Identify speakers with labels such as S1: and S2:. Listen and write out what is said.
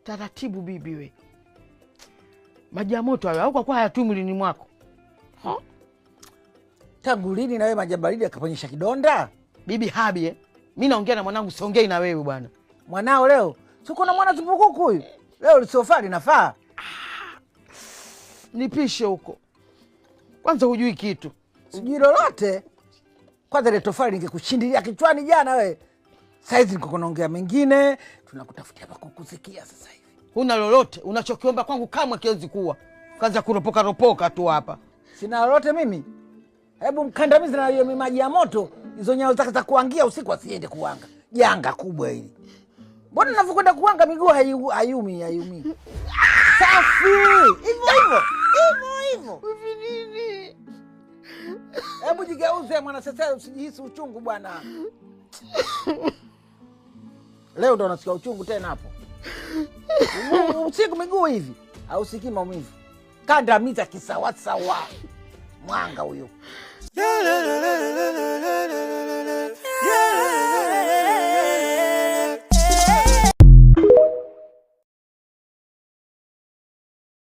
S1: Taratibu bibi we. Maji ya moto hayo au kwa hayatui mwilini mwako?
S2: Tangu lini na wewe maji baridi akaponyesha kidonda?
S1: Bibi habi Mimi naongea na mwanangu, siongei na wewe bwana.
S2: Mwanao leo? Siko na mwana tupukuku huyu. Leo lisofa linafaa.
S1: Nipishe huko. Kwanza hujui kitu.
S2: Sijui lolote. Kwanza ile tofali ningekushindilia kichwani jana wewe. Saizi niko kunaongea mengine, tunakutafutia pa kukusikia sasa hivi.
S1: Huna lolote, unachokiomba kwangu kamwe kiwezi kuwa. Kaanza kuropoka ropoka tu hapa.
S2: Sina lolote mimi. Hebu mkandamize na hiyo maji ya moto, hizo nyao zake za kuangia usiku asiende kuanga. Janga kubwa hili. Mbona unavyokwenda kuanga miguu hayumi? Safi! Hivyo.
S1: Nini?
S2: Hebu jigeuze mwana sasa usijihisi uchungu bwana. Leo ndo unasikia uchungu tena hapo. Usiku miguu hivi, au sikii maumivu. Kandamiza kisawa sawa. Mwanga huyo.